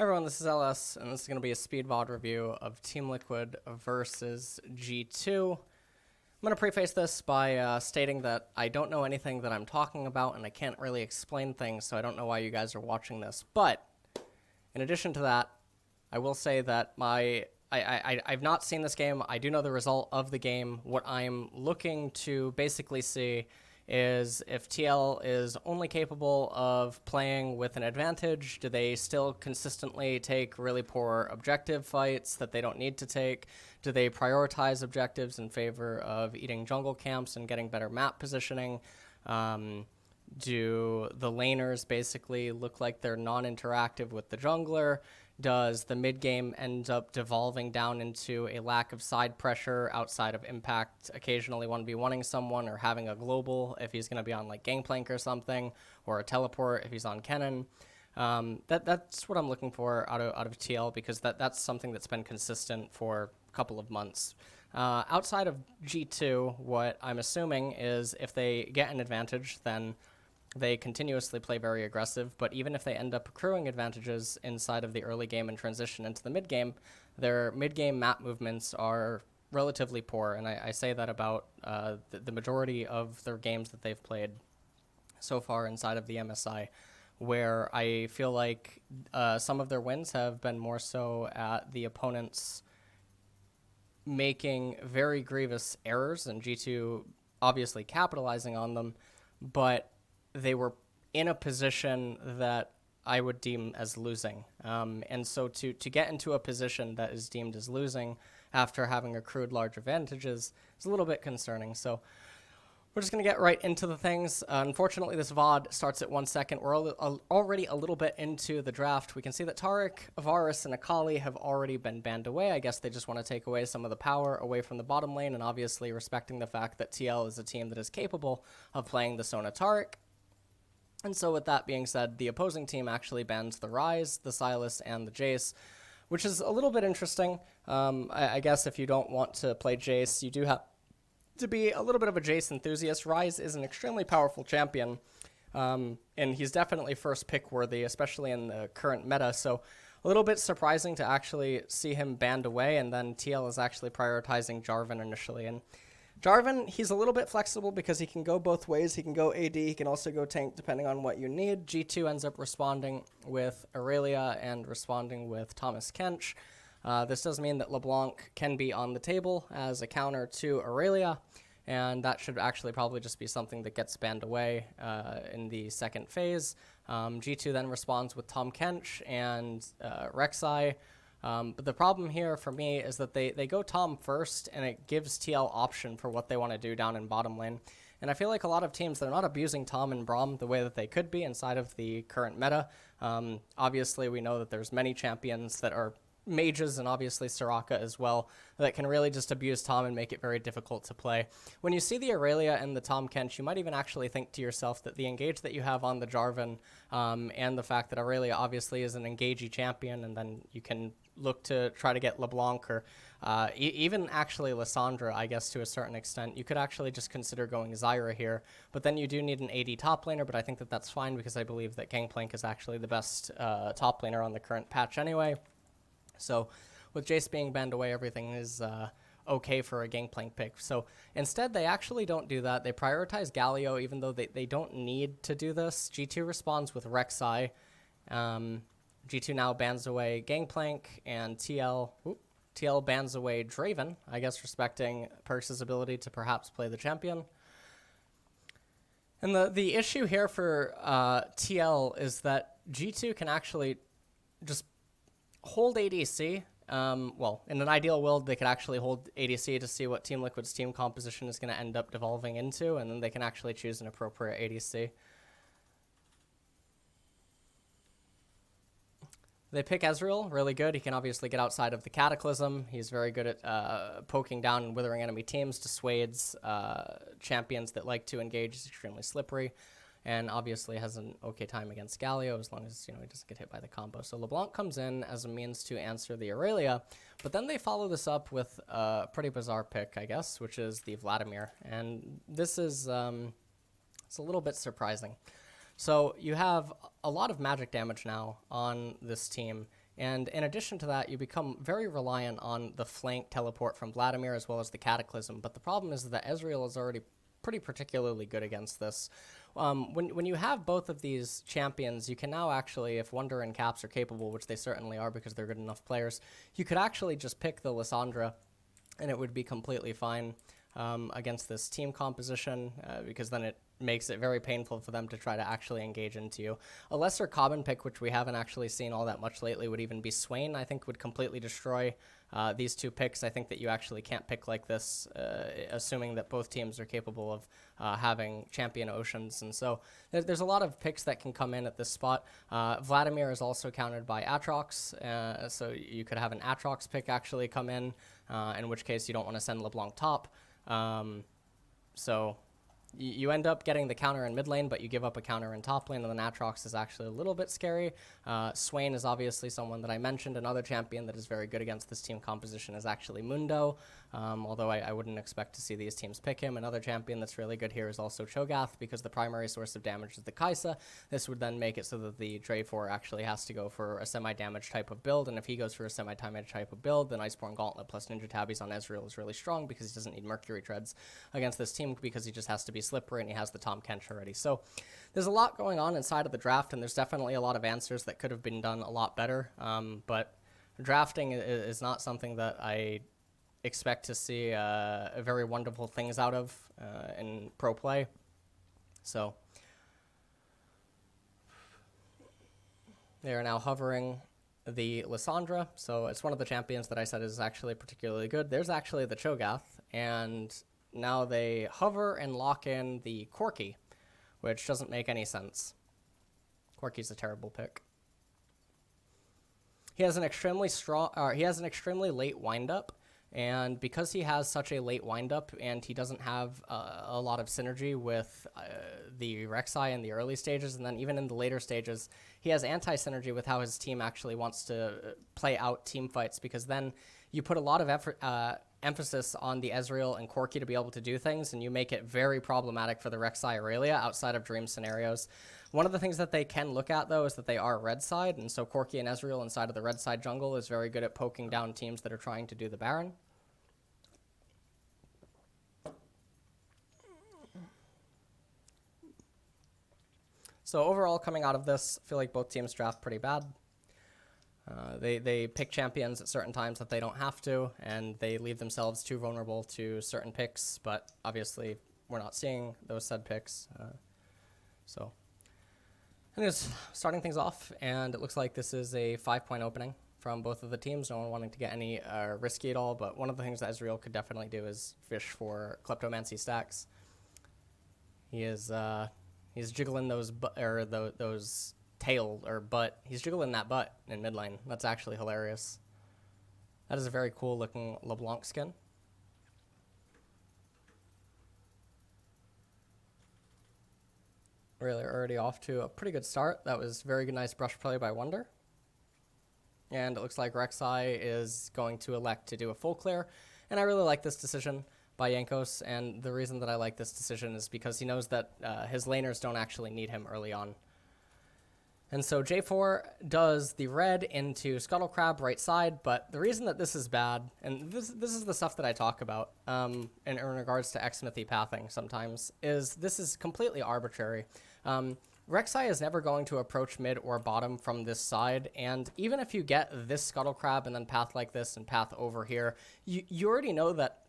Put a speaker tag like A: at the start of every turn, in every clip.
A: Hey everyone, this is LS, and this is going to be a speed VOD review of TeamLiquid versus G2. I'm going to preface this by stating that I don't know anything that I'm talking about, and I can't really explain things, so I don't know why you guys are watching this. But, in addition to that, I will say that I've not seen this game. I do know the result of the game. What I'm looking to basically see is if TL is only capable of playing with an advantage, do they still consistently take really poor objective fights that they don't need to take? Do they prioritize objectives in favor of eating jungle camps and getting better map positioning? Do the laners basically look like they're non-interactive with the jungler? Does the mid game end up devolving down into a lack of side pressure outside of impact, occasionally 1v1ing someone or having a global if he's going to be on like Gangplank or something, or a teleport if he's on Kennen? That's what I'm looking for out of TL, because that's something that's been consistent for a couple of months. Outside of G2, what I'm assuming is if they get an advantage, then they continuously play very aggressive, but even if they end up accruing advantages inside of the early game and transition into the mid game, their mid game map movements are relatively poor, and I say that about the majority of their games that they've played so far inside of the MSI, where I feel like some of their wins have been more so at the opponents making very grievous errors, and G2 obviously capitalizing on them, but they were in a position that I would deem as losing. And so to get into a position that is deemed as losing after having accrued large advantages is a little bit concerning. So we're just going to get right into the things. Unfortunately, this VOD starts at 1 second. We're already a little bit into the draft. We can see that Taric, Varus, and Akali have already been banned away. I guess they just want to take away some of the power away from the bottom lane, and obviously respecting the fact that TL is a team that is capable of playing the Sona Taric. And so with that being said, the opposing team actually bans the Ryze, the Sylas, and the Jace, which is a little bit interesting. I guess if you don't want to play Jace, you do have to be a little bit of a Jace enthusiast. Ryze is an extremely powerful champion, and he's definitely first pick worthy, especially in the current meta. So a little bit surprising to actually see him banned away, and then TL is actually prioritizing Jarvan initially. And Jarvan, he's a little bit flexible because he can go both ways. He can go AD, he can also go tank depending on what you need. G2 ends up responding with Aurelia and responding with Thomas Kench. This does mean that LeBlanc can be on the table as a counter to Aurelia, and that should actually probably just be something that gets banned away in the second phase. G2 then responds with Tom Kench and Rek'Sai. But the problem here for me is that they go Tom first, and it gives TL option for what they want to do down in bottom lane. And I feel like a lot of teams, they're not abusing Tom and Braum the way that they could be inside of the current meta. Obviously, we know that there's many champions that are mages, and obviously Soraka as well, that can really just abuse Tom and make it very difficult to play. When you see the Aurelia and the Tom Kench, you might even actually think to yourself that the engage that you have on the Jarvan, and the fact that Aurelia obviously is an engagey champion, and then you can look to try to get LeBlanc or even actually Lissandra, I guess, to a certain extent. You could actually just consider going Zyra here, but then you do need an AD top laner, but I think that that's fine because I believe that Gangplank is actually the best top laner on the current patch anyway. So with Jace being banned away, everything is okay for a Gangplank pick. So instead, they actually don't do that. They prioritize Galio, even though they don't need to do this. G2 responds with Rek'Sai. G2 now bans away Gangplank, and TL bans away Draven, I guess respecting Perkz' ability to perhaps play the champion. And the issue here for TL is that G2 can actually just hold ADC. Well, in an ideal world, they could actually hold ADC to see what TeamLiquid's team composition is going to end up devolving into, and then they can actually choose an appropriate ADC. They pick Ezreal, really good. He can obviously get outside of the Cataclysm. He's very good at poking down and withering enemy teams, dissuades champions that like to engage. He's extremely slippery, and obviously has an okay time against Galio as long as he doesn't get hit by the combo. So LeBlanc comes in as a means to answer the Aurelia, but then they follow this up with a pretty bizarre pick, I guess, which is the Vladimir, and this is it's a little bit surprising. So you have a lot of magic damage now on this team And in addition to that, you become very reliant on the flank teleport from Vladimir as well as the Cataclysm. But the problem is that Ezreal is already pretty particularly good against this. When you have both of these champions, you can now actually, if Wonder and Caps are capable, which they certainly are because they're good enough players, you could actually just pick the Lissandra and it would be completely fine against this team composition because then it makes it very painful for them to try to actually engage into you. A lesser common pick, which we haven't actually seen all that much lately, would even be Swain. I think would completely destroy these two picks. I think that you actually can't pick like this, assuming that both teams are capable of having champion Oceans. And so there's a lot of picks that can come in at this spot. Vladimir is also countered by Aatrox, so you could have an Aatrox pick actually come in which case you don't want to send LeBlanc top. So you end up getting the counter in mid lane, but you give up a counter in top lane, and then Aatrox is actually a little bit scary. Swain is obviously someone that I mentioned. Another champion that is very good against this team composition is actually Mundo, although I wouldn't expect to see these teams pick him. Another champion that's really good here is also Cho'Gath, because the primary source of damage is the Kai'Sa. This would then make it so that the Draefor actually has to go for a semi-damage type of build, and if he goes for a semi-damage type of build, then Iceborne Gauntlet plus Ninja Tabbies on Ezreal is really strong because he doesn't need Mercury Treads against this team because he just has to be slippery and he has the Tahm Kench already. So there's a lot going on inside of the draft, and there's definitely a lot of answers that could have been done a lot better, but drafting is not something that I expect to see very wonderful things out of in pro play. So they are now hovering the Lissandra, so it's one of the champions that I said is actually particularly good. There's actually the Cho'Gath, and now they hover and lock in the Corki, which doesn't make any sense. Corki's a terrible pick. He has an extremely late windup, and because he has such a late windup and he doesn't have a lot of synergy with the Rek'Sai in the early stages, and then even in the later stages, he has anti-synergy with how his team actually wants to play out team fights, because then you put a lot of emphasis on the Ezreal and Corki to be able to do things, and you make it very problematic for the Rek'Sai Aurelia outside of dream scenarios. One of the things that they can look at, though, is that they are red side, and so Corki and Ezreal inside of the red side jungle is very good at poking down teams that are trying to do the Baron. So overall, coming out of this, I feel like both teams draft pretty bad. They pick champions at certain times that they don't have to, and they leave themselves too vulnerable to certain picks, but obviously we're not seeing those said picks. So anyways, starting things off, and it looks like this is a 5-point opening from both of the teams. No one wanting to get any risky at all, but one of the things that Ezreal could definitely do is fish for Kleptomancy stacks. He is he's jiggling those those tail or butt. He's jiggling that butt in mid lane. That's actually hilarious. That is a very cool looking LeBlanc skin. Really already off to a pretty good start. That was very good, nice brush play by Wonder. And it looks like Rek'Sai is going to elect to do a full clear. And I really like this decision by Jankos. And the reason that I like this decision is because he knows that his laners don't actually need him early on. And so J4 does the red into Scuttlecrab right side, but the reason that this is bad, and this is the stuff that I talk about in regards to Xmithy pathing sometimes, is this is completely arbitrary. Rek'Sai is never going to approach mid or bottom from this side, and even if you get this Scuttlecrab and then path like this and path over here, you already know that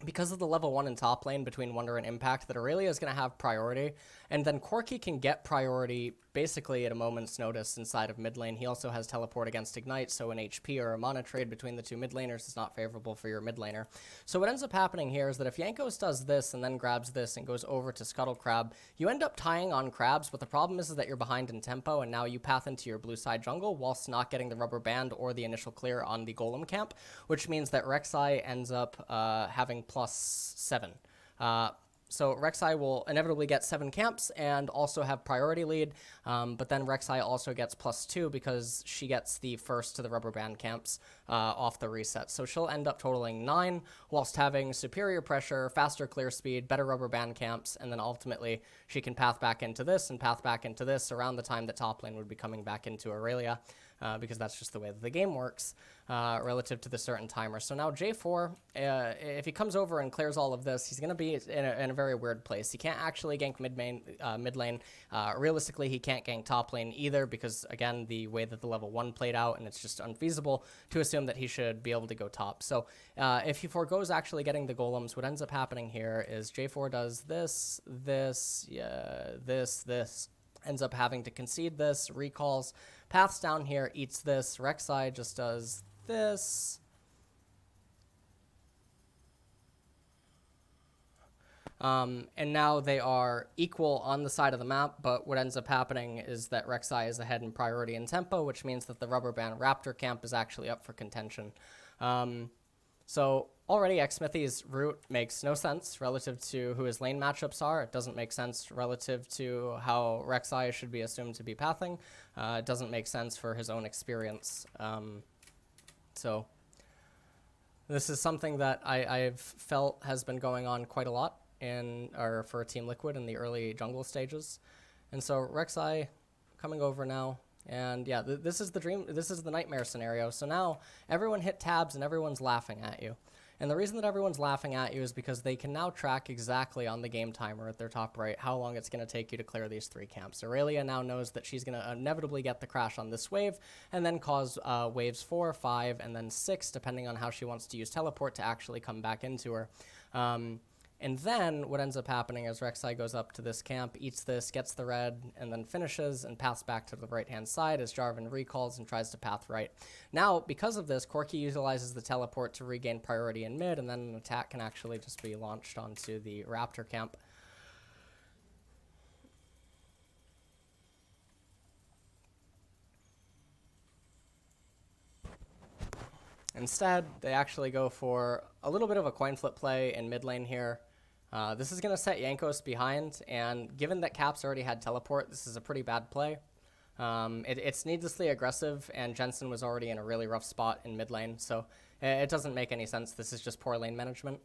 A: because of the level 1 in top lane between Wonder and Impact, that Aurelia is going to have priority, and then Corki can get priority basically at a moment's notice inside of mid lane. He also has teleport against Ignite, so an HP or a mana trade between the two mid laners is not favorable for your mid laner. So what ends up happening here is that if Jankos does this and then grabs this and goes over to Scuttlecrab, you end up tying on crabs, but the problem is that you're behind in tempo, and now you path into your blue side jungle whilst not getting the rubber band or the initial clear on the golem camp, which means that Rek'Sai ends up having +7. So Rek'Sai will inevitably get 7 camps and also have priority lead, but then Rek'Sai also gets +2 because she gets the first to the rubber band camps off the reset. So she'll end up totaling 9 whilst having superior pressure, faster clear speed, better rubber band camps, and then ultimately she can path back into this and path back into this around the time that top lane would be coming back into Aurelia. because that's just the way that the game works relative to the certain timer. So now J4, if he comes over and clears all of this, he's going to be in a very weird place. He can't actually gank mid lane. Realistically, he can't gank top lane either because, again, the way that the level 1 played out, and it's just unfeasible to assume that he should be able to go top. So if he forgoes actually getting the golems, what ends up happening here is J4 does this, ends up having to concede this, recalls, paths down here, eats this, Rek'Sai just does this. And now they are equal on the side of the map, but what ends up happening is that Rek'Sai is ahead in priority and tempo, which means that the rubber band Raptor camp is actually up for contention. So already Xsmithy's route makes no sense relative to who his lane matchups are. It doesn't make sense relative to how Rek'Sai should be assumed to be pathing. It doesn't make sense for his own experience. So this is something that I've felt has been going on quite a lot for TeamLiquid in the early jungle stages. And so Rek'Sai coming over now. And yeah, this is the dream. This is the nightmare scenario. So now everyone hit tabs and everyone's laughing at you. And the reason that everyone's laughing at you is because they can now track exactly on the game timer at their top right how long it's going to take you to clear these 3 camps. Aurelia now knows that she's going to inevitably get the crash on this wave and then cause waves 4, 5, and then 6, depending on how she wants to use teleport to actually come back into her. And then what ends up happening is Rek'Sai goes up to this camp, eats this, gets the red, and then finishes and paths back to the right-hand side as Jarvan recalls and tries to path right. Now, because of this, Corki utilizes the teleport to regain priority in mid, and then an attack can actually just be launched onto the Raptor camp. Instead, they actually go for a little bit of a coin flip play in mid lane here. This is going to set Jankos behind, and given that Caps already had teleport, this is a pretty bad play. It's needlessly aggressive, and Jensen was already in a really rough spot in mid lane, so it doesn't make any sense. This is just poor lane management.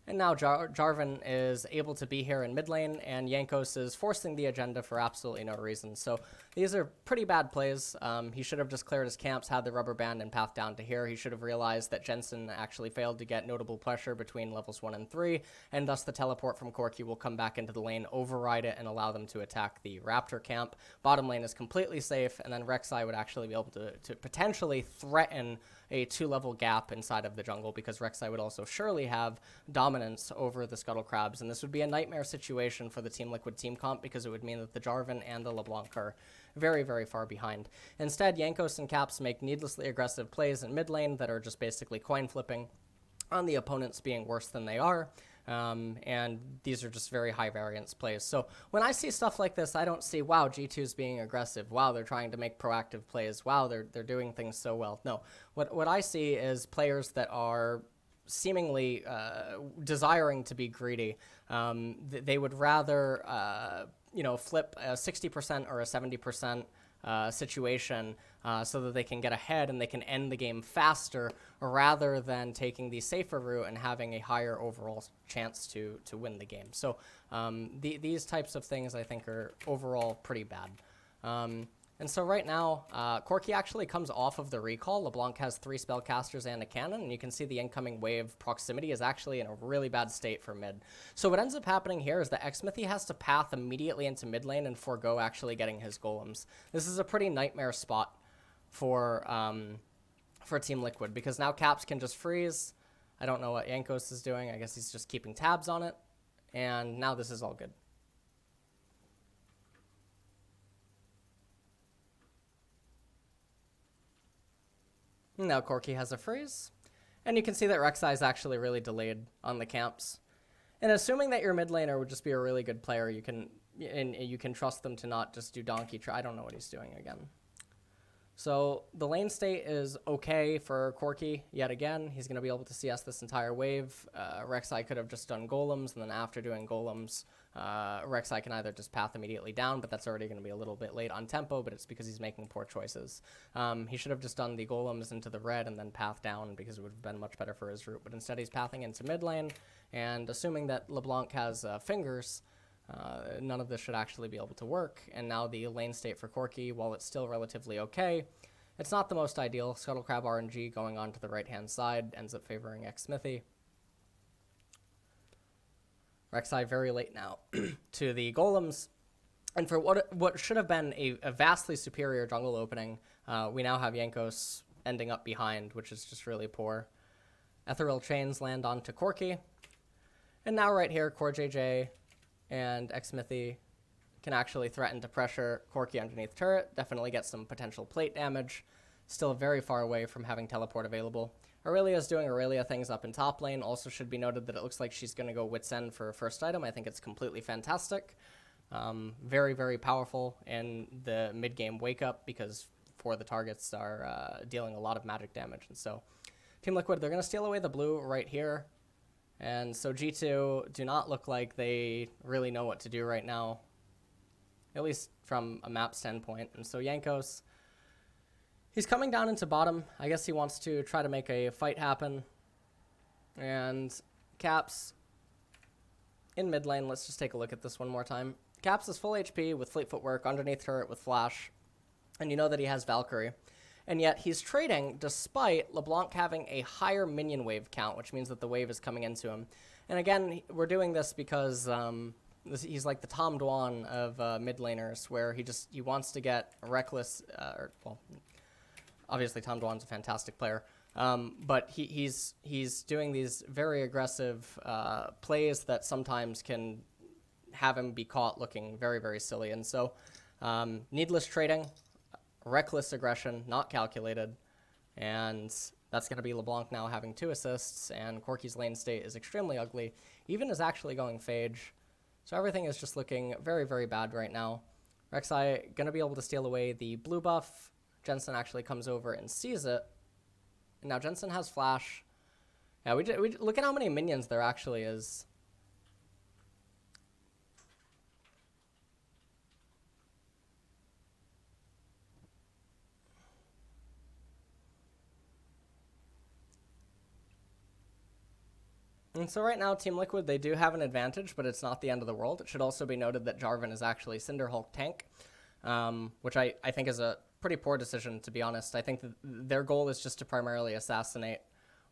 A: And now Jarvan is able to be here in mid lane, and Jankos is forcing the agenda for absolutely no reason. So these are pretty bad plays. He should have just cleared his camps, had the rubber band, and path down to here. He should have realized that Jensen actually failed to get notable pressure between levels 1 and 3, and thus the teleport from Corki will come back into the lane, override it, and allow them to attack the Raptor camp. Bottom lane is completely safe, and then Rek'Sai would actually be able to potentially threaten a 2-level gap inside of the jungle, because Rek'Sai would also surely have dominance over the Scuttle Crabs, and this would be a nightmare situation for the TeamLiquid team comp, because it would mean that the Jarvan and the LeBlanc are very, very far behind. Instead, Jankos and Caps make needlessly aggressive plays in mid lane that are just basically coin flipping on the opponents being worse than they are. And these are just very high variance plays. So when I see stuff like this, I don't see, wow, G2's being aggressive. Wow, they're trying to make proactive plays. Wow, they're doing things so well. No, what I see is players that are seemingly desiring to be greedy. They would rather, flip a 60% or a 70% situation so that they can get ahead and they can end the game faster, rather than taking the safer route and having a higher overall chance to win the game. So these types of things I think are overall pretty bad. And so right now, Corki actually comes off of the recall. LeBlanc has 3 spellcasters and a cannon, and you can see the incoming wave proximity is actually in a really bad state for mid. So what ends up happening here is that Xsmithy has to path immediately into mid lane and forego actually getting his golems. This is a pretty nightmare spot for TeamLiquid, because now Caps can just freeze. I don't know what Jankos is doing. I guess he's just keeping tabs on it. And now this is all good. Now Corki has a freeze, and you can see that Rek'Sai is actually really delayed on the camps. And assuming that your mid laner would just be a really good player, you can trust them to not just do donkey. I don't know what he's doing again. So the lane state is okay for Corki yet again. He's going to be able to CS this entire wave. Rek'Sai could have just done golems, and then after doing golems, Rek'Sai can either just path immediately down, but that's already going to be a little bit late on tempo, but it's because he's making poor choices. He should have just done the golems into the red and then path down, because it would have been much better for his route. But instead he's pathing into mid lane, and assuming that LeBlanc has fingers, none of this should actually be able to work. And now the lane state for Corki, while it's still relatively okay, It's not the most ideal. Scuttle Crab RNG going on to the right-hand side ends up favoring X-Smithy. Rek'Sai very late now to the Golems. And for what should have been a vastly superior jungle opening, we now have Jankos ending up behind, which is just really poor. Ethereal Chains land onto Corki. And now right here, Core JJ and X-Smithy can actually threaten to pressure Corki underneath turret, definitely get some potential plate damage. Still very far away from having teleport available. Aurelia's doing Aurelia things up in top lane. Also should be noted that it looks like she's going to go Wit's End for first item. I think it's completely fantastic. Very, very powerful in the mid-game wake-up because four of the targets are dealing a lot of magic damage. And so TeamLiquid, they're going to steal away the blue right here. And so G2 do not look like they really know what to do right now, at least from a map standpoint. And so Jankos, he's coming down into bottom. I guess he wants to try to make a fight happen. And Caps in mid lane. Let's just take a look at this one more time. Caps is full HP with Fleet Footwork, underneath turret with Flash. And you know that he has Valkyrie. And yet he's trading despite LeBlanc having a higher minion wave count, which means that the wave is coming into him. And again, we're doing this because he's like the Tom Dwan of mid laners, where he wants to get reckless, well, obviously Tom Dwan's a fantastic player, but he's doing these very aggressive plays that sometimes can have him be caught looking very, very silly. And so needless trading, reckless aggression, not calculated, and that's going to be LeBlanc now having 2 assists, and Corki's lane state is extremely ugly. Even is actually going Phage, so everything is just looking very, very bad right now. Rek'Sai going to be able to steal away the blue buff. Jensen actually comes over and sees it, and now Jensen has Flash. Yeah, we look at how many minions there actually is. And so right now, TeamLiquid, they do have an advantage, but it's not the end of the world. It should also be noted that Jarvan is actually Cinderhulk tank, which I think is a pretty poor decision, to be honest. I think that their goal is just to primarily assassinate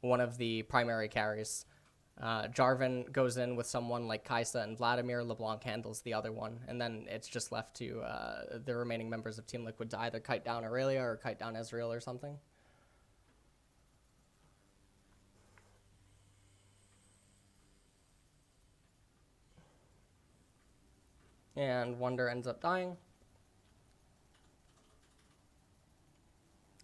A: one of the primary carries. Jarvan goes in with someone like Kai'Sa and Vladimir. LeBlanc handles the other one, and then it's just left to the remaining members of TeamLiquid to either kite down Aurelia or kite down Ezreal or something. And Wonder ends up dying.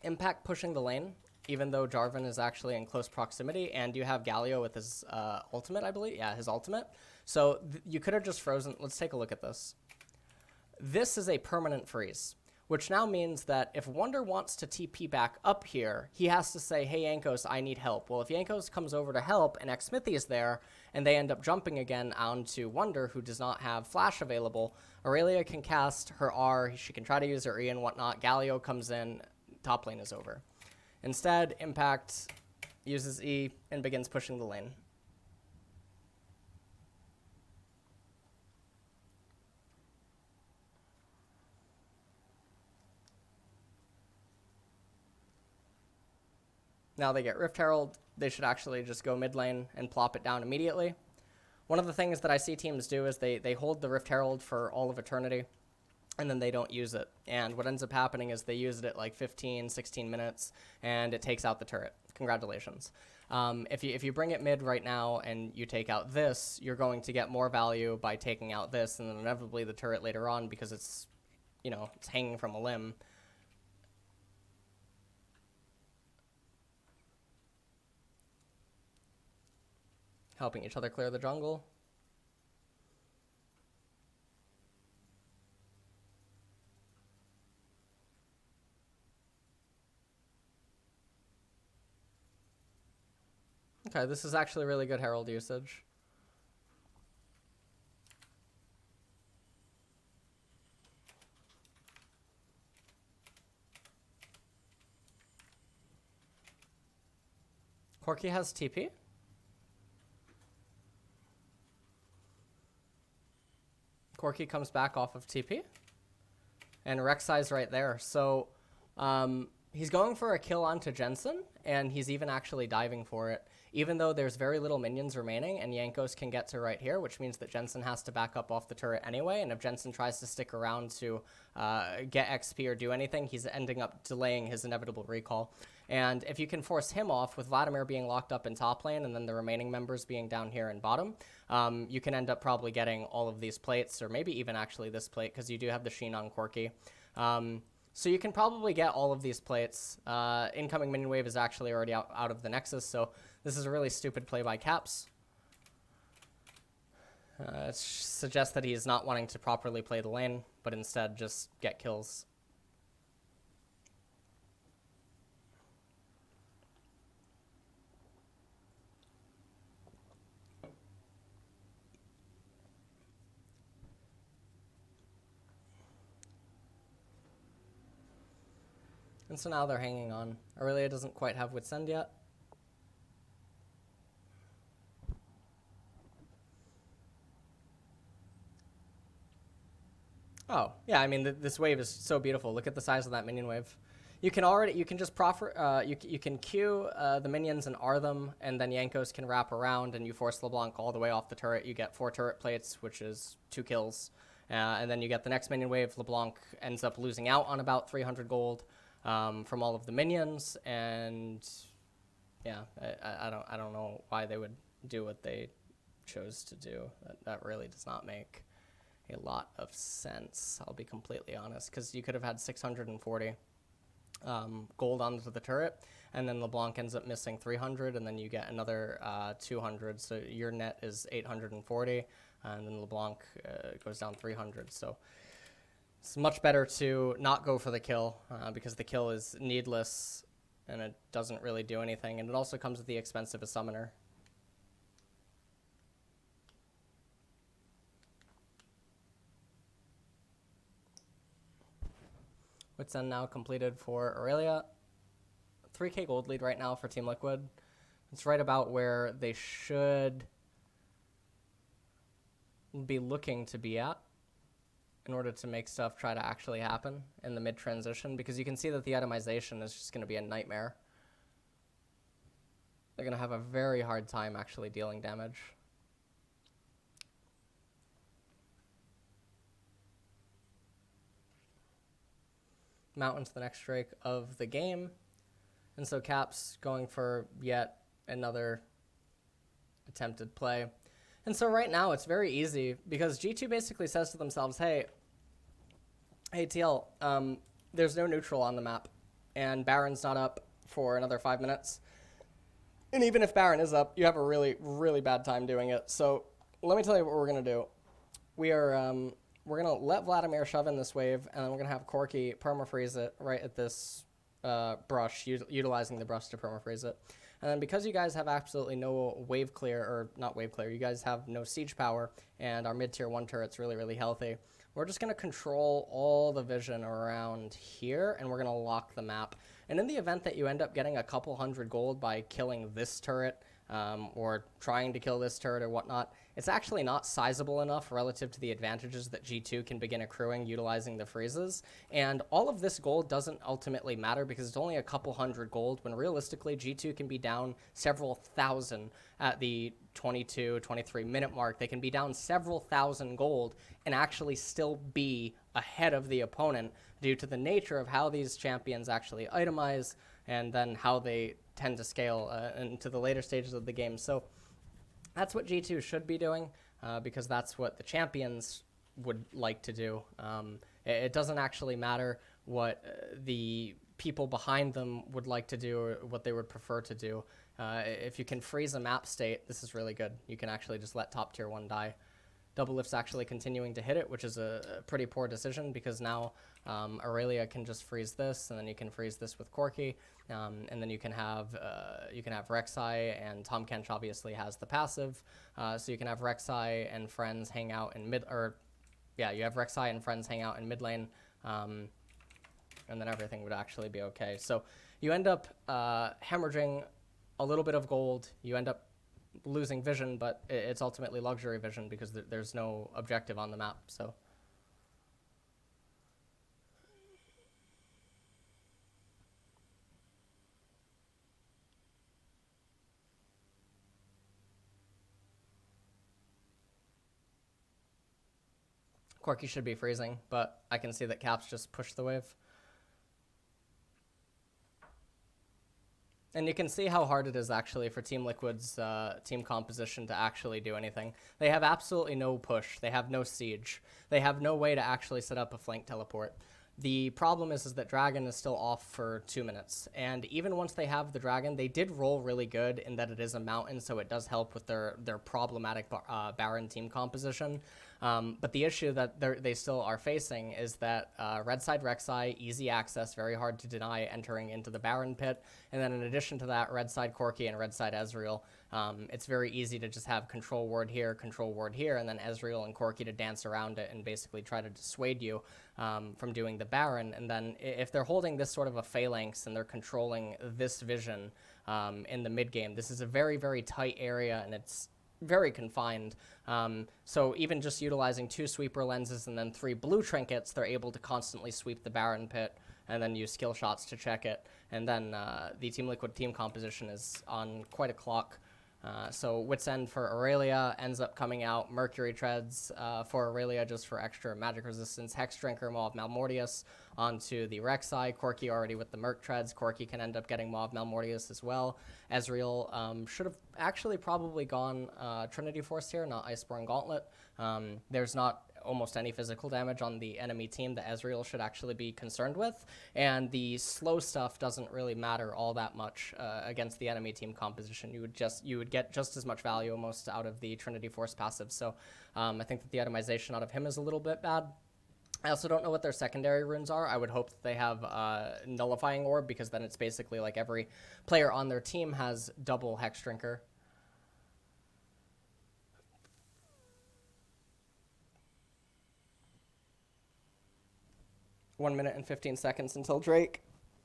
A: Impact pushing the lane, even though Jarvan is actually in close proximity, and you have Galio with his ultimate, I believe. Yeah, his ultimate. So you could have just frozen. Let's take a look at this. This is a permanent freeze, which now means that if Wonder wants to TP back up here, he has to say, hey, Jankos, I need help. Well, if Jankos comes over to help and X-Smithy is there, and they end up jumping again onto Wonder, who does not have Flash available, Aurelia can cast her R, she can try to use her E and whatnot, Galio comes in, top lane is over. Instead, Impact uses E and begins pushing the lane. Now they get Rift Herald. They should actually just go mid lane and plop it down immediately. One of the things that I see teams do is they hold the Rift Herald for all of eternity, and then they don't use it. And what ends up happening is they use it at like 15, 16 minutes, and it takes out the turret. Congratulations. If you bring it mid right now and you take out this, you're going to get more value by taking out this, and then inevitably the turret later on, because it's, it's hanging from a limb. Helping each other clear the jungle. Okay, this is actually really good Herald usage. Corki has TP. Corki comes back off of TP. And Rek'Sai's right there. So He's going for a kill onto Jensen, and he's even actually diving for it, even though there's very little minions remaining, and Jankos can get to right here, which means that Jensen has to back up off the turret anyway, and if Jensen tries to stick around to get XP or do anything, he's ending up delaying his inevitable recall. And if you can force him off, with Vladimir being locked up in top lane and then the remaining members being down here in bottom, you can end up probably getting all of these plates, or maybe even actually this plate, because you do have the Sheen on Corki. So you can probably get all of these plates. Incoming minion wave is actually already out of the Nexus, so this is a really stupid play by Caps. It suggests that he's not wanting to properly play the lane, but instead just get kills. And so now they're hanging on. Aurelia doesn't quite have Wits End yet. Oh, yeah, I mean, this wave is so beautiful. Look at the size of that minion wave. You can just proffer, you can queue the minions and R them, and then Jankos can wrap around, and you force LeBlanc all the way off the turret. You get 4 turret plates, which is 2 kills. And then you get the next minion wave. LeBlanc ends up losing out on about 300 gold. From all of the minions, and yeah, I don't know why they would do what they chose to do. That really does not make a lot of sense, I'll be completely honest, because you could have had 640 gold onto the turret, and then LeBlanc ends up missing 300, and then you get another 200, so your net is 840, and then LeBlanc goes down 300, so it's much better to not go for the kill, because the kill is needless and it doesn't really do anything, and it also comes at the expense of a summoner. Wits End now completed for Aurelia. 3k gold lead right now for TeamLiquid. It's right about where they should be looking to be at in order to make stuff try to actually happen in the mid-transition, because you can see that the itemization is just going to be a nightmare. They're going to have a very hard time actually dealing damage. Mount into the next Drake of the game. And so Caps going for yet another attempted play. And so right now it's very easy, because G2 basically says to themselves, hey TL, there's no neutral on the map, and Baron's not up for another 5 minutes. And even if Baron is up, you have a really, really bad time doing it. So let me tell you what we're going to do. We're going to let Vladimir shove in this wave, and then we're going to have Corki permafreeze it right at this brush, utilizing the brush to permafreeze it. And then because you guys have absolutely no wave clear, or not wave clear, you guys have no siege power, and our mid-tier 1 turret's really, really healthy, we're just going to control all the vision around here, and we're going to lock the map. And in the event that you end up getting a couple hundred gold by killing this turret, or trying to kill this turret or whatnot, it's actually not sizable enough relative to the advantages that G2 can begin accruing utilizing the freezes. And all of this gold doesn't ultimately matter, because it's only a couple hundred gold, when realistically G2 can be down several thousand at the 22, 23 minute mark. They can be down several thousand gold and actually still be ahead of the opponent due to the nature of how these champions actually itemize, and then how they tend to scale into the later stages of the game. So that's what G2 should be doing, because that's what the champions would like to do. It doesn't actually matter what the people behind them would like to do, or what they would prefer to do. If you can freeze a map state, this is really good. You can actually just let top tier 1 die. Double Lift's actually continuing to hit it, which is a pretty poor decision, because now Aurelia can just freeze this, and then you can freeze this with Corki, and then you can have Rek'Sai, and Tahm Kench obviously has the passive, so you can have Rek'Sai and friends hang out in mid, you have Rek'Sai and friends hang out in mid lane, and then everything would actually be okay. So you end up hemorrhaging a little bit of gold. You end up losing vision, but it's ultimately luxury vision, because there's no objective on the map. So Corki should be freezing, but I can see that Caps just pushed the wave. And you can see how hard it is actually for TeamLiquid's team composition to actually do anything. They have absolutely no push. They have no siege. They have no way to actually set up a flank teleport. The problem is that Dragon is still off for 2 minutes. And even once they have the Dragon, they did roll really good in that it is a mountain, so it does help with their problematic Baron team composition. But the issue that they still are facing is that red side Rek'Sai, easy access, very hard to deny entering into the Baron pit. And then in addition to that, red side Corki and red side Ezreal. It's very easy to just have control ward here, and then Ezreal and Corki to dance around it and basically try to dissuade you from doing the Baron. And then if they're holding this sort of a phalanx and they're controlling this vision in the mid game, this is a very, very tight area and it's very confined. So even just utilizing 2 sweeper lenses and then 3 blue trinkets, they're able to constantly sweep the Baron pit and then use skill shots to check it. And then the TeamLiquid team composition is on quite a clock. So Wit's End for Aurelia ends up coming out. Mercury Treads for Aurelia just for extra magic resistance. Hex Drinker, Maw of Malmortius onto the Rek'Sai. Corki already with the Merc Treads. Corki can end up getting Maw of Malmortius as well. Ezreal should have actually probably gone Trinity Force here, not Iceborne Gauntlet. There's not almost any physical damage on the enemy team that Ezreal should actually be concerned with, and the slow stuff doesn't really matter all that much against the enemy team composition. You would get just as much value almost out of the Trinity Force passive. So I think that the itemization out of him is a little bit bad. I also don't know what their secondary runes are. I would hope that they have Nullifying Orb, because then it's basically like every player on their team has double Hex Drinker. 1 minute and 15 seconds until Drake.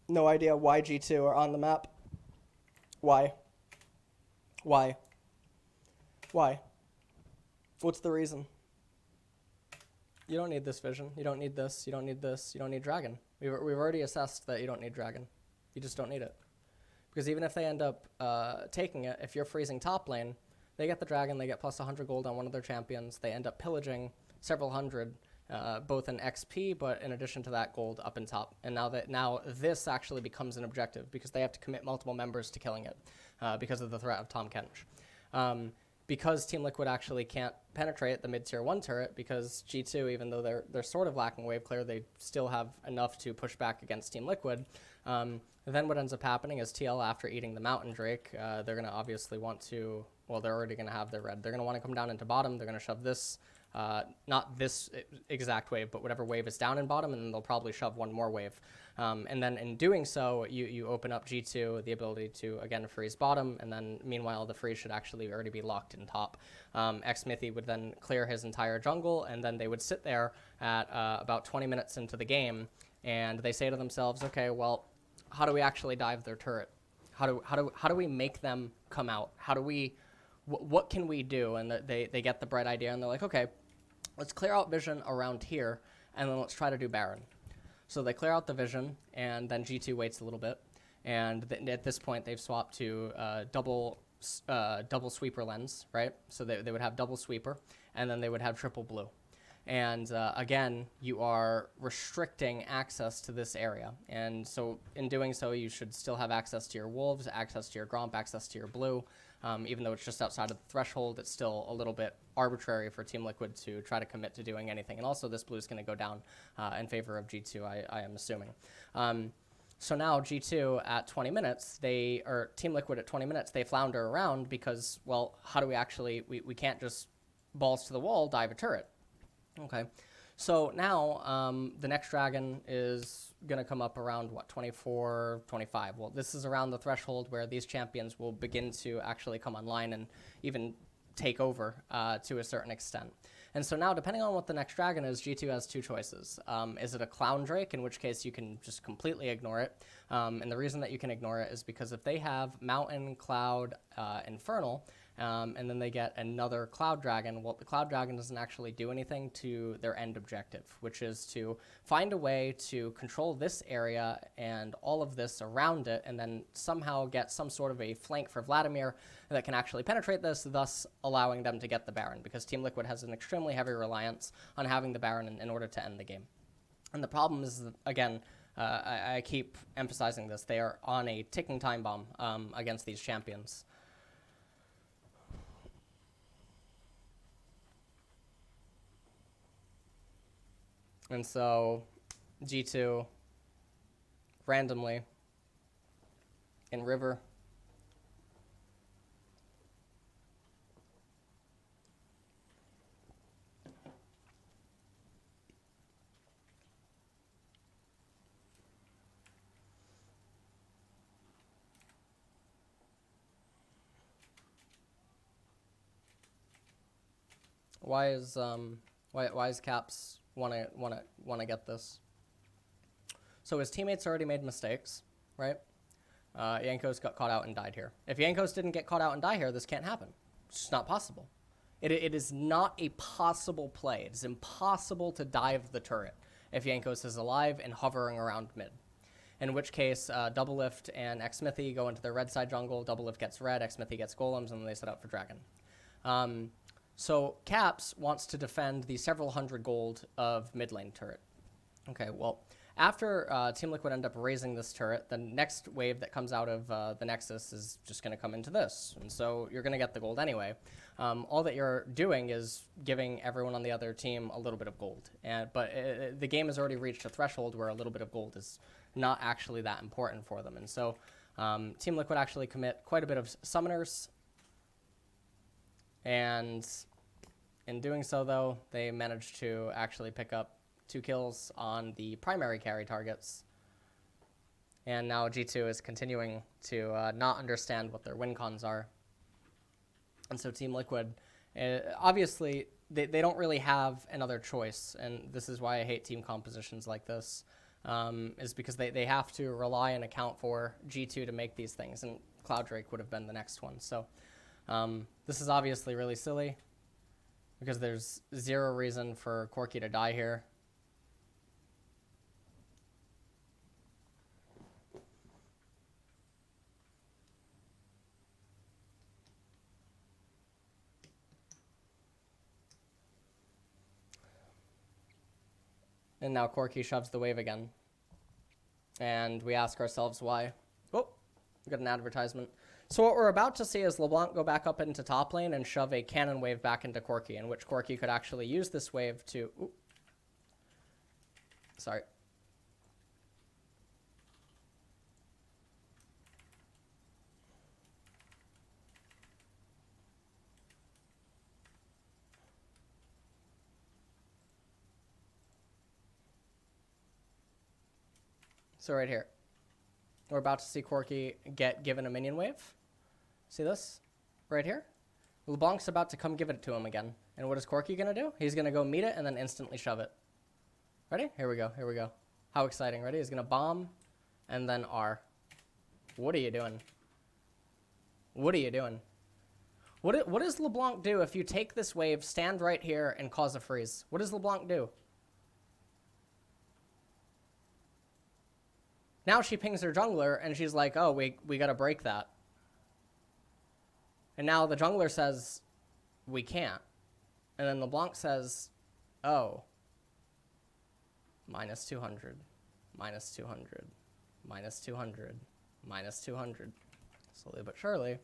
A: No idea why G2 are on the map. Why? Why? Why? What's the reason? You don't need this vision. You don't need this. You don't need this. You don't need Dragon. We've already assessed that you don't need Dragon. You just don't need it. Because even if they end up taking it, if you're freezing top lane, they get the Dragon, they get plus 100 gold on one of their champions. They end up pillaging several hundred, both in XP, but in addition to that, gold up and top. And now this actually becomes an objective because they have to commit multiple members to killing it because of the threat of Tahm Kench. Because TeamLiquid actually can't penetrate the mid-tier 1 turret, because G2, even though they're sort of lacking wave clear, they still have enough to push back against TeamLiquid. Then what ends up happening is TL, after eating the Mountain Drake, they're going to obviously want to, well, they're already going to have their red. They're going to want to come down into bottom. They're going to shove this, not this exact wave, but whatever wave is down in bottom, and then they'll probably shove one more wave. And then in doing so, you open up G2 the ability to, again, freeze bottom, and then meanwhile the freeze should actually already be locked in top. Xmithy would then clear his entire jungle, and then they would sit there at about 20 minutes into the game, and they say to themselves, okay, well, how do we actually dive their turret? How do we make them come out? What can we do? And they get the bright idea, and they're like, okay, let's clear out vision around here, and then let's try to do Baron. So they clear out the vision, and then G2 waits a little bit, and at this point they've swapped to double sweeper lens, right? So they would have double sweeper, and then they would have triple blue. And again, you are restricting access to this area. And so in doing so, you should still have access to your wolves, access to your Gromp, access to your blue. Even though it's just outside of the threshold, it's still a little bit arbitrary for TeamLiquid to try to commit to doing anything. And also this blue is going to go down in favor of G2, I am assuming. So now G2 at 20 minutes, TeamLiquid at 20 minutes, they flounder around because, well, how do we actually, we can't just balls to the wall dive a turret. Okay, so now the next dragon is going to come up around, what, 24, 25. Well, this is around the threshold where these champions will begin to actually come online and even take over to a certain extent. And so now, depending on what the next dragon is, G2 has two choices. Is it a Clown Drake, in which case you can just completely ignore it, And the reason that you can ignore it is because if they have Mountain, Cloud, Infernal, and then they get another Cloud Dragon, well, the Cloud Dragon doesn't actually do anything to their end objective, which is to find a way to control this area and all of this around it, and then somehow get some sort of a flank for Vladimir that can actually penetrate this, thus allowing them to get the Baron, because Team Liquid has an extremely heavy reliance on having the Baron in order to end the game. And the problem is that, again, I keep emphasizing this, they are on a ticking time bomb against these champions. And so G2 randomly in river why is Caps wanna get this? So his teammates already made mistakes, right? Jankos got caught out and died here. If Jankos didn't get caught out and die here, this can't happen. It's just not possible. It is not a possible play. It is impossible to dive the turret if Jankos is alive and hovering around mid. In which case, Double Lift and Xmithy go into their red side jungle. Double Lift gets red, Xmithy gets golems, and then they set up for dragon. So Caps wants to defend the several hundred gold of mid lane turret. Okay, well, after Team Liquid end up raising this turret, the next wave that comes out of the Nexus is just going to come into this. And so you're going to get the gold anyway. All that you're doing is giving everyone on the other team a little bit of gold. But the game has already reached a threshold where a little bit of gold is not actually that important for them. And so Team Liquid actually commit quite a bit of summoners. And in doing so, though, they managed to actually pick up 2 kills on the primary carry targets. And now G2 is continuing to not understand what their win cons are. And so Team Liquid, obviously, they don't really have another choice. And this is why I hate team compositions like this, is because they have to rely and account for G2 to make these things. And Cloud Drake would have been the next one. So this is obviously really silly, because there's zero reason for Corki to die here. And now Corki shoves the wave again. And we ask ourselves why. Oh, we got an advertisement. So what we're about to see is LeBlanc go back up into top lane and shove a cannon wave back into Corki, in which Corki could actually use this wave to... Ooh. Sorry. So right here, we're about to see Corki get given a minion wave. See this? Right here? LeBlanc's about to come give it to him again. And what is Corki going to do? He's going to go meet it and then instantly shove it. Ready? Here we go. Here we go. How exciting. Ready? He's going to bomb and then R. What are you doing? What are you doing? What does LeBlanc do if you take this wave, stand right here, and cause a freeze? What does LeBlanc do? Now she pings her jungler, and she's like, oh, we got to break that. And now the jungler says, we can't. And then LeBlanc says, oh, minus 200, minus 200, minus 200, minus 200. Slowly but surely.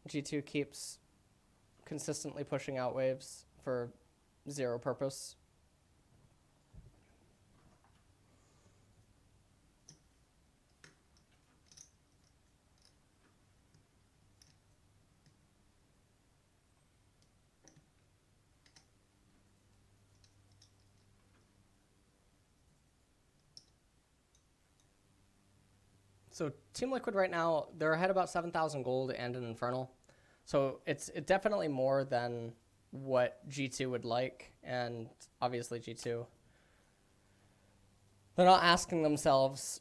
A: G2 keeps consistently pushing out waves for zero purpose. So TeamLiquid right now, they're ahead about 7,000 gold and an Infernal. So it's definitely more than what G2 would like, and obviously G2. They're not asking themselves,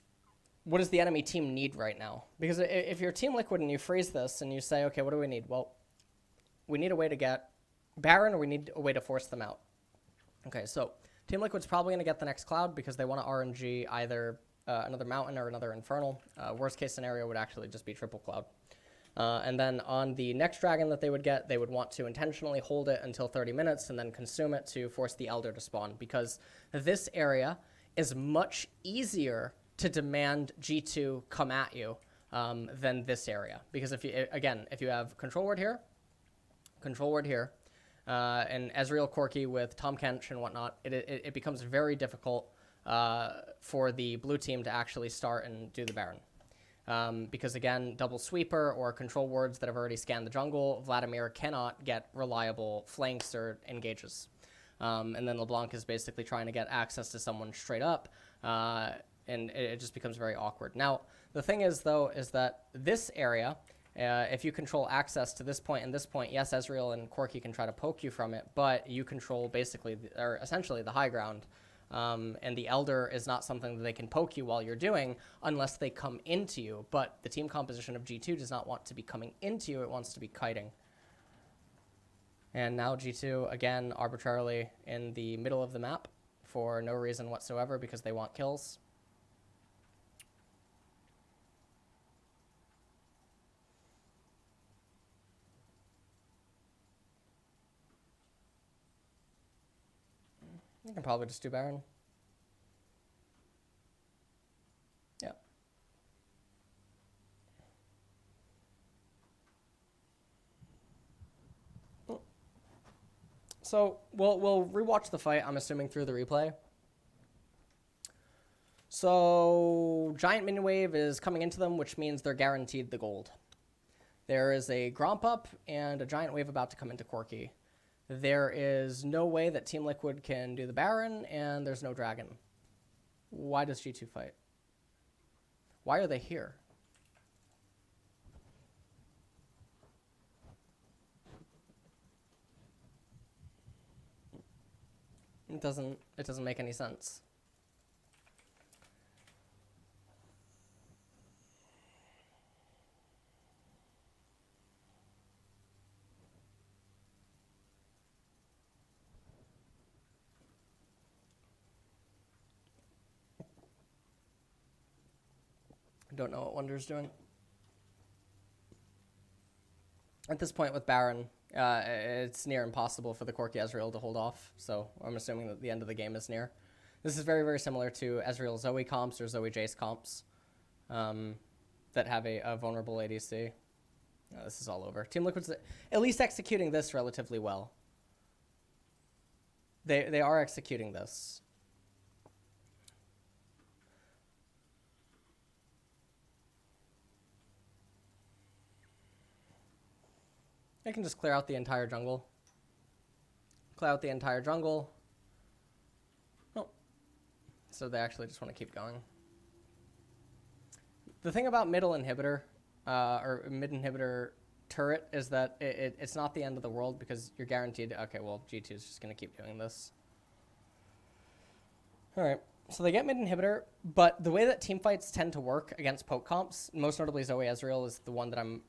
A: what does the enemy team need right now? Because if you're TeamLiquid and you phrase this and you say, okay, what do we need? Well, we need a way to get Baron, or we need a way to force them out. Okay, so TeamLiquid's probably going to get the next Cloud because they want to RNG either another Mountain or another Infernal. Worst case scenario would actually just be triple Cloud. And then on the next Dragon that they would get, they would want to intentionally hold it until 30 minutes and then consume it to force the Elder to spawn, because this area is much easier to demand G2 come at you than this area. Because if you have Control Ward here, and Ezreal Corki with Tahm Kench and whatnot, it becomes very difficult for the blue team to actually start and do the Baron. Because again, double sweeper or control wards that have already scanned the jungle, Vladimir cannot get reliable flanks or engages. And then LeBlanc is basically trying to get access to someone straight up, and it just becomes very awkward. Now, the thing is, though, is that this area, if you control access to this point and this point, yes, Ezreal and Corki can try to poke you from it, but you control basically, or essentially the high ground. And the Elder is not something that they can poke you while you're doing unless they come into you. But the team composition of G2 does not want to be coming into you. It wants to be kiting. And now G2, again, arbitrarily in the middle of the map for no reason whatsoever because they want kills. You can probably just do Baron. Yeah. So we'll rewatch the fight, I'm assuming, through the replay. So Giant Minion Wave is coming into them, which means they're guaranteed the gold. There is a Gromp up and a Giant Wave about to come into Corki. There is no way that TeamLiquid can do the Baron, and there's no Dragon. Why does G2 fight? Why are they here? It doesn't make any sense. I don't know what Wonder's doing. At this point with Baron, it's near impossible for the Corki Ezreal to hold off, so I'm assuming that the end of the game is near. This is very, very similar to Ezreal Zoe comps or Zoe Jace comps that have a vulnerable ADC. This is all over. TeamLiquid's at least executing this relatively well. They are executing this. I can just clear out the entire jungle. Clear out the entire jungle. Oh. So they actually just want to keep going. The thing about middle inhibitor, or mid inhibitor turret, is that it's not the end of the world because you're guaranteed, okay, well, G2 is just going to keep doing this. All right. So they get mid inhibitor, but the way that team fights tend to work against poke comps, most notably Zoe Ezreal is the one that I'm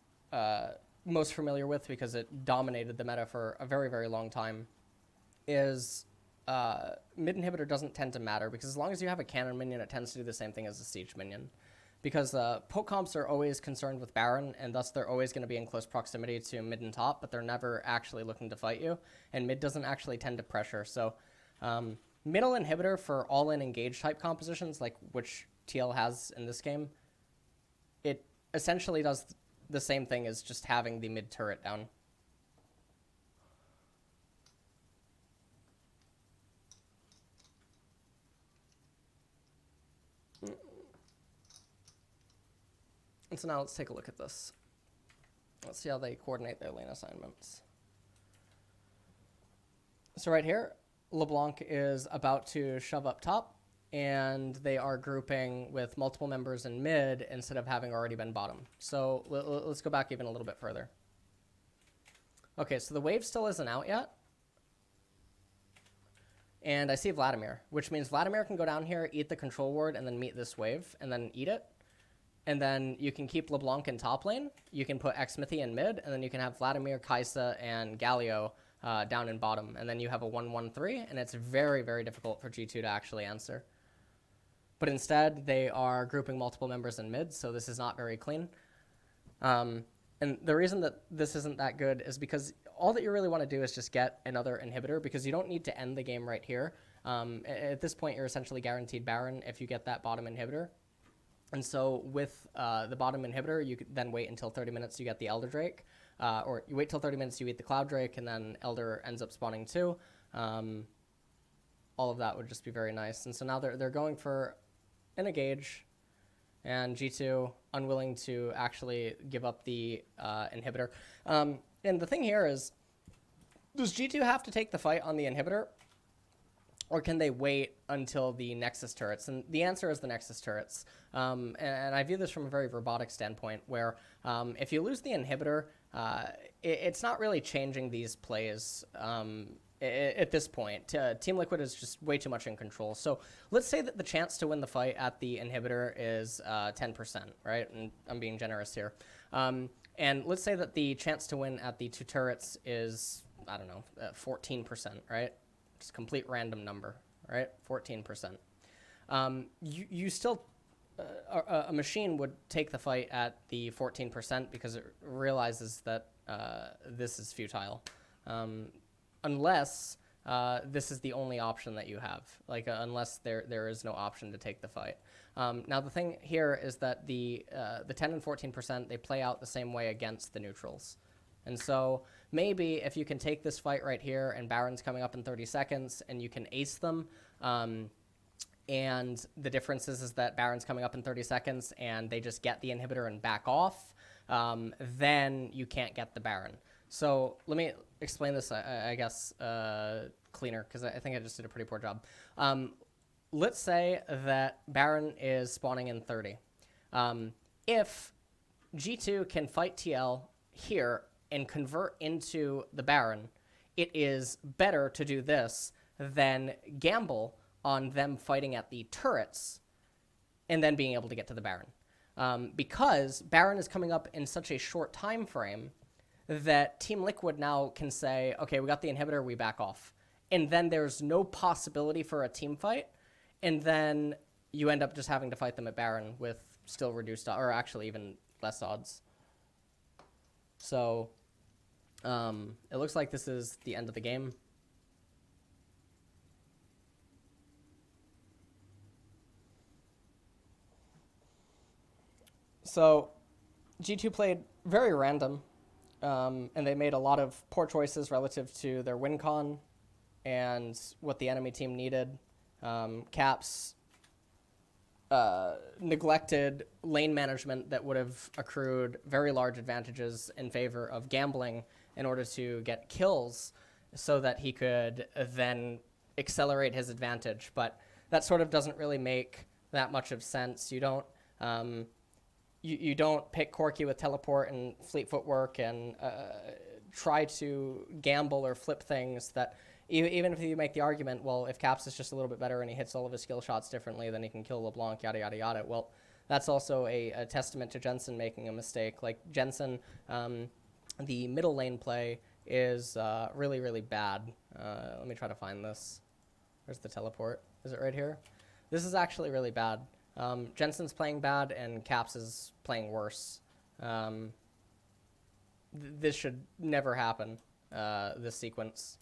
A: most familiar with because it dominated the meta for a very, very long time, is mid inhibitor doesn't tend to matter because as long as you have a cannon minion, it tends to do the same thing as a siege minion. Because poke comps are always concerned with Baron, and thus they're always going to be in close proximity to mid and top, but they're never actually looking to fight you, and mid doesn't actually tend to pressure. So middle inhibitor for all-in engage type compositions, like which TL has in this game, it essentially does the same thing as just having the mid turret down. And so now let's take a look at this. Let's see how they coordinate their lane assignments. So right here, LeBlanc is about to shove up top. and they are grouping with multiple members in mid instead of having already been bottom. So let's go back even a little bit further. Okay, so the wave still isn't out yet. And I see Vladimir, which means Vladimir can go down here, eat the control ward, and then meet this wave, and then eat it. And then you can keep LeBlanc in top lane. You can put Xmithy in mid, and then you can have Vladimir, Kai'Sa, and Galio down in bottom. And then you have a 1-1-3, and it's very, very difficult for G2 to actually answer. But instead, they are grouping multiple members in mid, so this is not very clean. And the reason that this isn't that good is because all that you really want to do is just get another inhibitor, because you don't need to end the game right here. At this point, you're essentially guaranteed Baron if you get that bottom inhibitor. And so with the bottom inhibitor, you could then wait until 30 minutes, you get the Elder Drake. Or you wait till 30 minutes, you eat the Cloud Drake, and then Elder ends up spawning too. All of that would just be very nice. And so now they're going for an engage, and G2 unwilling to actually give up the inhibitor. And the thing here is, does G2 have to take the fight on the inhibitor, or can they wait until the Nexus turrets? And the answer is the Nexus turrets. And I view this from a very robotic standpoint, where if you lose the inhibitor, it's not really changing these plays at this point. TeamLiquid is just way too much in control. So let's say that the chance to win the fight at the inhibitor is 10%, right? And I'm being generous here. And let's say that the chance to win at the two turrets is, I don't know, 14%, right? Just complete random number, right? 14%. You still, a machine would take the fight at the 14% because it realizes that this is futile. Unless this is the only option that you have, like unless there is no option to take the fight. Now the thing here is that the 10 and 14%, they play out the same way against the neutrals. And so maybe if you can take this fight right here and Baron's coming up in 30 seconds and you can ace them, and the difference is that Baron's coming up in 30 seconds and they just get the inhibitor and back off, then you can't get the Baron. So let me explain this, I guess, cleaner, because I think I just did a pretty poor job. Let's say that Baron is spawning in 30. If G2 can fight TL here and convert into the Baron, it is better to do this than gamble on them fighting at the turrets and then being able to get to the Baron. Because Baron is coming up in such a short time frame that TeamLiquid now can say, okay, we got the inhibitor, we back off. And then there's no possibility for a team fight, and then you end up just having to fight them at Baron with still reduced, or actually even less odds. So it looks like this is the end of the game. So G2 played very random, and they made a lot of poor choices relative to their win con and what the enemy team needed. Caps neglected lane management that would have accrued very large advantages in favor of gambling in order to get kills so that he could then accelerate his advantage. But that sort of doesn't really make that much of sense. You don't you don't pick Corki with teleport and fleet footwork and try to gamble or flip things that even if you make the argument, well, if Caps is just a little bit better and he hits all of his skill shots differently, then he can kill LeBlanc, yada, yada, yada. Well, that's also a testament to Jensen making a mistake. Like, Jensen, the middle lane play is really, really bad. Let me try to find this. Where's the teleport? Is it right here? This is actually really bad. Jensen's playing bad and Caps is playing worse. This should never happen, this sequence.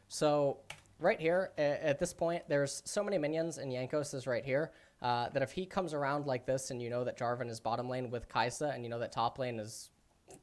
A: So right here, at this point, there's so many minions, and Yankos is right here, that if he comes around like this and you know that Jarvan is bottom lane with Kai'Sa and you know that top lane is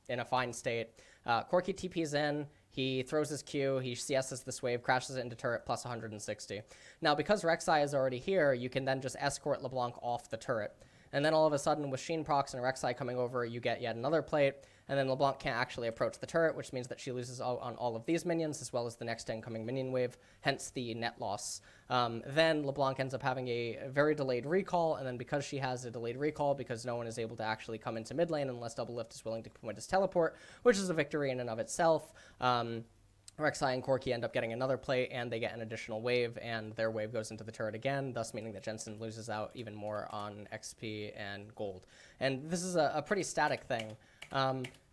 A: in a fine state, Corki TP's in, he throws his Q, he CS's this wave, crashes it into turret plus 160. Now, because Rek'Sai is already here, you can then just escort LeBlanc off the turret. And then all of a sudden, with Sheen procs and Rek'Sai coming over, you get yet another plate. And then LeBlanc can't actually approach the turret, which means that she loses on all of these minions, as well as the next incoming minion wave, hence the net loss. Then LeBlanc ends up having a very delayed recall, and then because she has a delayed recall, because no one is able to actually come into mid lane unless Doublelift is willing to point his teleport, which is a victory in and of itself, Rek'Sai and Corki end up getting another plate, and they get an additional wave, and their wave goes into the turret again, thus meaning that Jensen loses out even more on XP and gold. And this is a pretty static thing.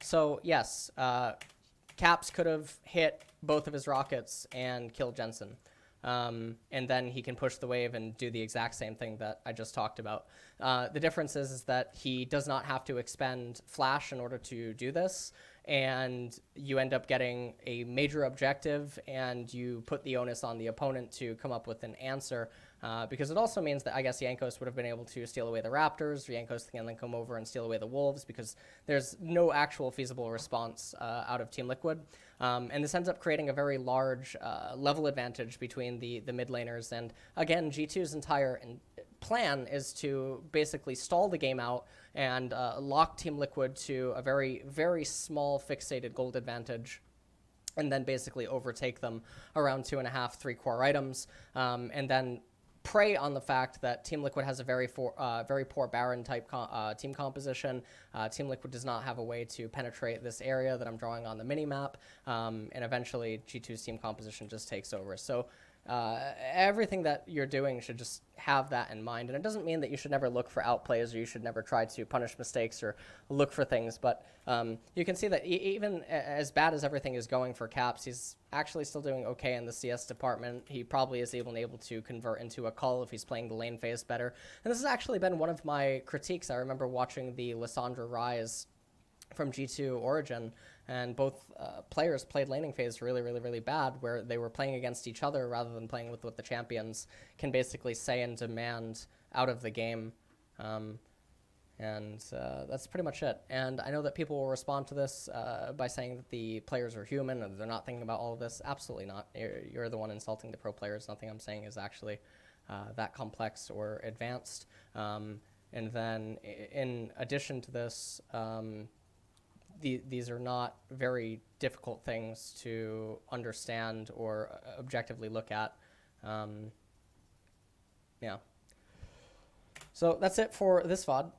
A: So yes, Caps could have hit both of his rockets and killed Jensen. And then he can push the wave and do the exact same thing that I just talked about. The difference is that he does not have to expend flash in order to do this, and you end up getting a major objective, and you put the onus on the opponent to come up with an answer, because it also means that I guess Jankos would have been able to steal away the Raptors. Jankos can then come over and steal away the Wolves, because there's no actual feasible response out of TeamLiquid. And this ends up creating a very large level advantage between the mid laners. And again, G2's entire plan is to basically stall the game out and lock TeamLiquid to a very, very small fixated gold advantage, and then basically overtake them around 2.5, 3 core items, and then prey on the fact that TeamLiquid has a very poor Baron type team composition. TeamLiquid does not have a way to penetrate this area that I'm drawing on the mini map, and eventually G2's team composition just takes over. So everything that you're doing should just have that in mind. And it doesn't mean that you should never look for outplays, or you should never try to punish mistakes or look for things. But you can see that even as bad as everything is going for Caps, he's actually still doing okay in the CS department. He probably is able to convert into a cull if he's playing the lane phase better. And this has actually been one of my critiques. I remember watching the Lissandra Rise from G2 Origin, and both players played laning phase really, really, really bad, where they were playing against each other rather than playing with what the champions can basically say and demand out of the game. And that's pretty much it. And I know that people will respond to this by saying that the players are human and they're not thinking about all of this. Absolutely not. You're the one insulting the pro players. Nothing I'm saying is actually that complex or advanced. And then in addition to this, these are not very difficult things to understand or objectively look at. Yeah. So that's it for this VOD.